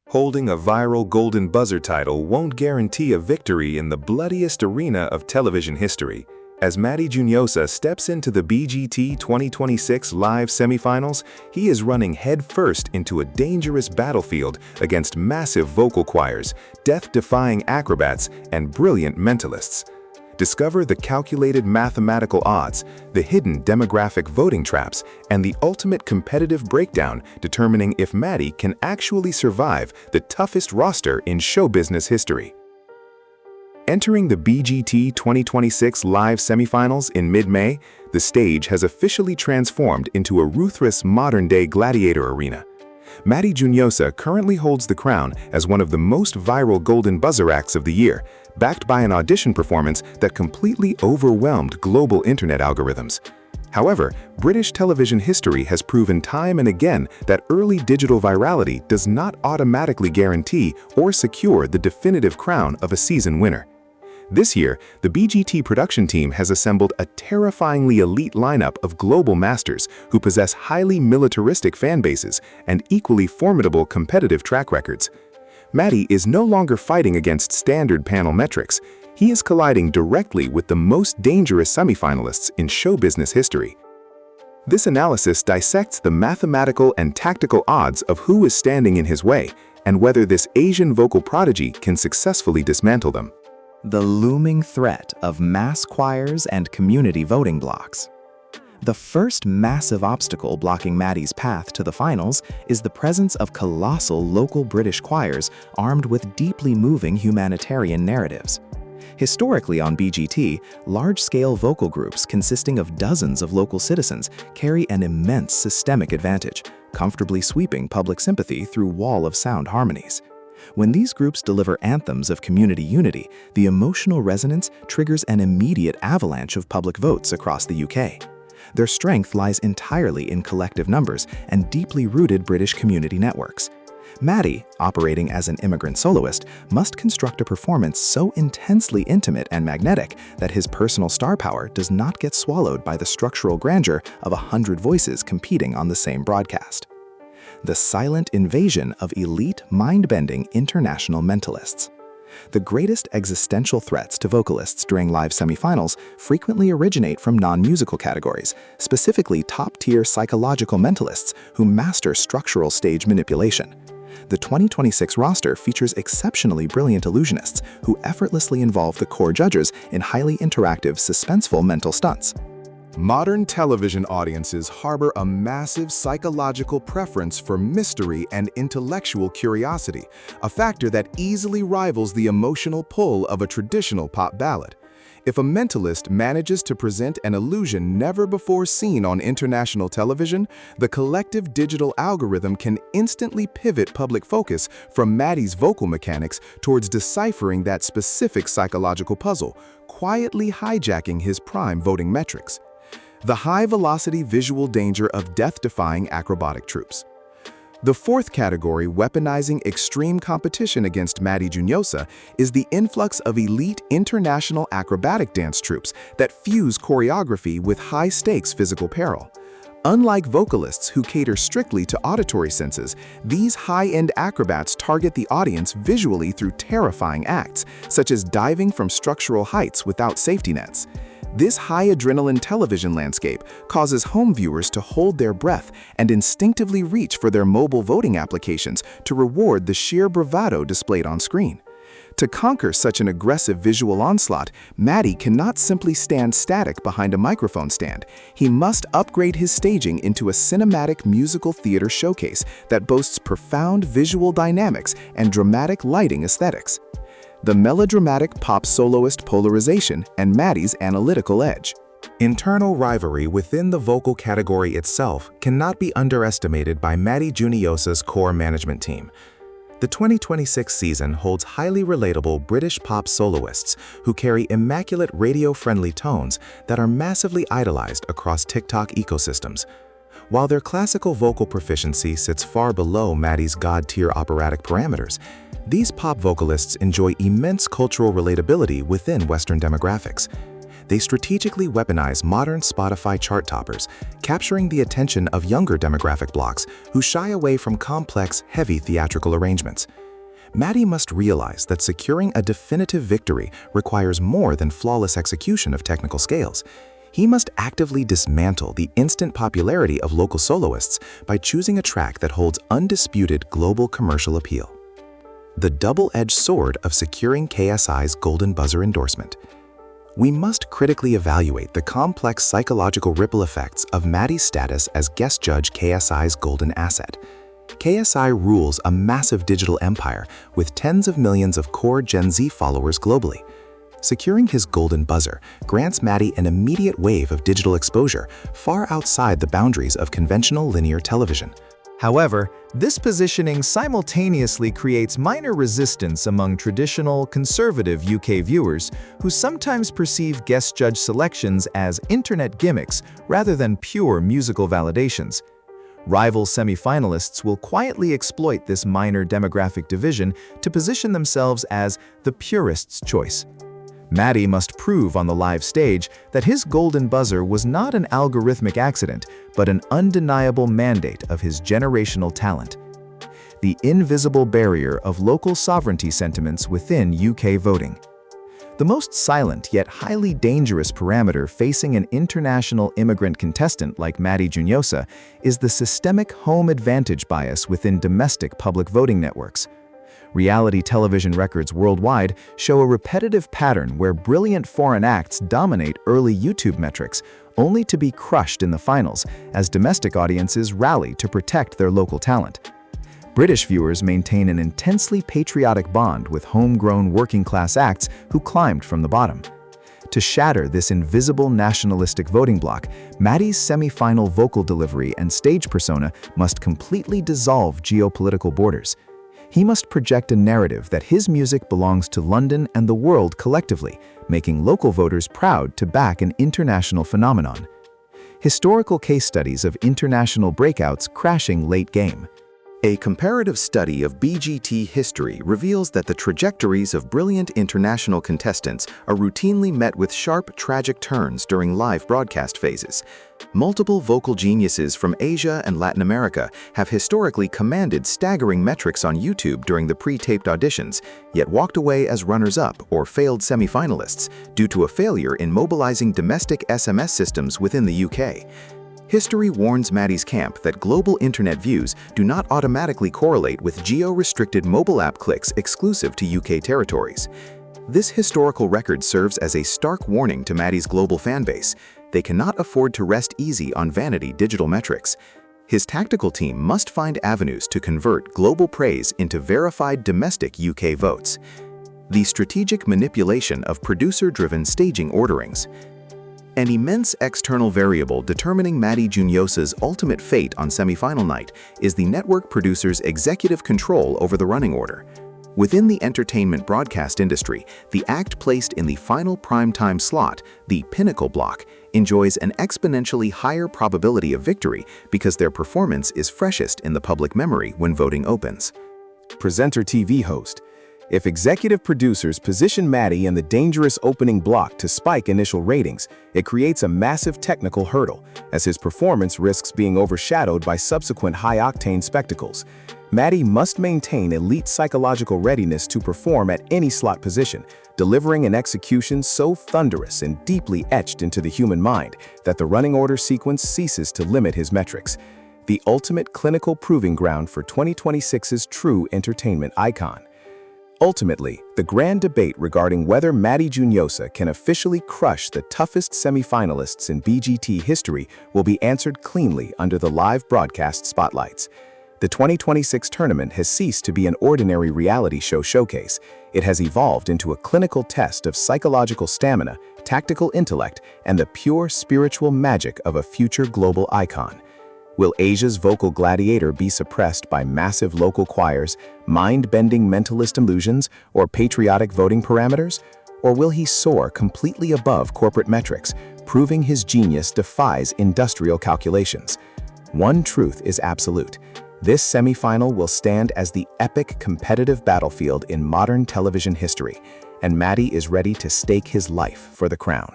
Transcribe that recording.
Holding a viral Golden Buzzer title won't guarantee a victory in the bloodiest arena of television history. As Matty Juniosa steps into the BGT 2026 live semifinals, he is running headfirst into a dangerous battlefield against massive vocal choirs, death-defying acrobats, and brilliant mentalists. Discover the calculated mathematical odds, the hidden demographic voting traps, and the ultimate competitive breakdown determining if Matty can actually survive the toughest roster in show business history. Entering the BGT 2026 live semifinals in mid-May, the stage has officially transformed into a ruthless modern-day gladiator arena. Matty Juniosa currently holds the crown as one of the most viral Golden Buzzer acts of the year, backed by an audition performance that completely overwhelmed global internet algorithms. However, British television history has proven time and again that early digital virality does not automatically guarantee or secure the definitive crown of a season winner. This year, the BGT production team has assembled a terrifyingly elite lineup of global masters who possess highly militaristic fan bases and equally formidable competitive track records. Matty is no longer fighting against standard panel metrics. He is colliding directly with the most dangerous semifinalists in show business history. This analysis dissects the mathematical and tactical odds of who is standing in his way and whether this Asian vocal prodigy can successfully dismantle them. The looming threat of mass choirs and community voting blocks. The first massive obstacle blocking Matty's path to the finals is the presence of colossal local British choirs armed with deeply moving humanitarian narratives. Historically on BGT, large-scale vocal groups consisting of dozens of local citizens carry an immense systemic advantage, comfortably sweeping public sympathy through wall of sound harmonies. When these groups deliver anthems of community unity, the emotional resonance triggers an immediate avalanche of public votes across the UK. Their strength lies entirely in collective numbers and deeply rooted British community networks. Matty, operating as an immigrant soloist, must construct a performance so intensely intimate and magnetic that his personal star power does not get swallowed by the structural grandeur of 100 voices competing on the same broadcast. The silent invasion of elite, mind-bending international mentalists. The greatest existential threats to vocalists during live semifinals frequently originate from non-musical categories, specifically top-tier psychological mentalists who master structural stage manipulation. The 2026 roster features exceptionally brilliant illusionists who effortlessly involve the core judges in highly interactive, suspenseful mental stunts. Modern television audiences harbor a massive psychological preference for mystery and intellectual curiosity, a factor that easily rivals the emotional pull of a traditional pop ballad. If a mentalist manages to present an illusion never before seen on international television, the collective digital algorithm can instantly pivot public focus from Matty's vocal mechanics towards deciphering that specific psychological puzzle, quietly hijacking his prime voting metrics. The high-velocity visual danger of death-defying acrobatic troops. The fourth category, weaponizing extreme competition against Matty Juniosa, is the influx of elite international acrobatic dance troupes that fuse choreography with high-stakes physical peril. Unlike vocalists who cater strictly to auditory senses, these high-end acrobats target the audience visually through terrifying acts, such as diving from structural heights without safety nets. This high-adrenaline television landscape causes home viewers to hold their breath and instinctively reach for their mobile voting applications to reward the sheer bravado displayed on screen. To conquer such an aggressive visual onslaught, Matty cannot simply stand static behind a microphone stand. He must upgrade his staging into a cinematic musical theater showcase that boasts profound visual dynamics and dramatic lighting aesthetics. The melodramatic pop soloist polarization and Matty's analytical edge. Internal rivalry within the vocal category itself cannot be underestimated by Matty Juniosa's core management team. The 2026 season holds highly relatable British pop soloists who carry immaculate radio-friendly tones that are massively idolized across TikTok ecosystems. While their classical vocal proficiency sits far below Matty's god-tier operatic parameters, these pop vocalists enjoy immense cultural relatability within Western demographics. they strategically weaponize modern Spotify chart toppers, capturing the attention of younger demographic blocks who shy away from complex, heavy theatrical arrangements. Matty must realize that securing a definitive victory requires more than flawless execution of technical scales. He must actively dismantle the instant popularity of local soloists by choosing a track that holds undisputed global commercial appeal. The double-edged sword of securing KSI's Golden Buzzer endorsement. We must critically evaluate the complex psychological ripple effects of Matty's status as guest judge KSI's golden asset. KSI rules a massive digital empire with tens of millions of core Gen Z followers globally. Securing his Golden Buzzer grants Matty an immediate wave of digital exposure far outside the boundaries of conventional linear television. However, this positioning simultaneously creates minor resistance among traditional, conservative UK viewers who sometimes perceive guest judge selections as internet gimmicks rather than pure musical validations. Rival semifinalists will quietly exploit this minor demographic division to position themselves as the purist's choice. Matty must prove on the live stage that his Golden Buzzer was not an algorithmic accident, but an undeniable mandate of his generational talent. The invisible barrier of local sovereignty sentiments within UK voting. The most silent yet highly dangerous parameter facing an international immigrant contestant like Matty Juniosa is the systemic home advantage bias within domestic public voting networks. Reality television records worldwide show a repetitive pattern where brilliant foreign acts dominate early YouTube metrics, only to be crushed in the finals as domestic audiences rally to protect their local talent. British viewers maintain an intensely patriotic bond with homegrown working-class acts who climbed from the bottom. To shatter this invisible nationalistic voting bloc, Matty's semi-final vocal delivery and stage persona must completely dissolve geopolitical borders. He must project a narrative that his music belongs to London and the world collectively, making local voters proud to back an international phenomenon. Historical case studies of international breakouts crashing late game. A comparative study of BGT history reveals that the trajectories of brilliant international contestants are routinely met with sharp, tragic turns during live broadcast phases. Multiple vocal geniuses from Asia and Latin America have historically commanded staggering metrics on YouTube during the pre-taped auditions, yet walked away as runners-up or failed semifinalists due to a failure in mobilizing domestic SMS systems within the UK. History warns Matty's camp that global internet views do not automatically correlate with geo-restricted mobile app clicks exclusive to UK territories. This historical record serves as a stark warning to Matty's global fanbase. They cannot afford to rest easy on vanity digital metrics. His tactical team must find avenues to convert global praise into verified domestic UK votes. The strategic manipulation of producer-driven staging orderings. An immense external variable determining Matty Juniosa's ultimate fate on semifinal night is the network producer's executive control over the running order. Within the entertainment broadcast industry, the act placed in the final primetime slot, the pinnacle block, enjoys an exponentially higher probability of victory because their performance is freshest in the public memory when voting opens. Presenter TV host. If executive producers position Matty in the dangerous opening block to spike initial ratings, it creates a massive technical hurdle, as his performance risks being overshadowed by subsequent high-octane spectacles. Matty must maintain elite psychological readiness to perform at any slot position, delivering an execution so thunderous and deeply etched into the human mind that the running order sequence ceases to limit his metrics. The ultimate clinical proving ground for 2026's true entertainment icon. Ultimately, the grand debate regarding whether Matty Juniosa can officially crush the toughest semifinalists in BGT history will be answered cleanly under the live broadcast spotlights. The 2026 tournament has ceased to be an ordinary reality show showcase. It has evolved into a clinical test of psychological stamina, tactical intellect, and the pure spiritual magic of a future global icon. Will Asia's vocal gladiator be suppressed by massive local choirs, mind-bending mentalist illusions, or patriotic voting parameters? Or will he soar completely above corporate metrics, proving his genius defies industrial calculations? One truth is absolute. This semifinal will stand as the epic competitive battlefield in modern television history, and Matty is ready to stake his life for the crown.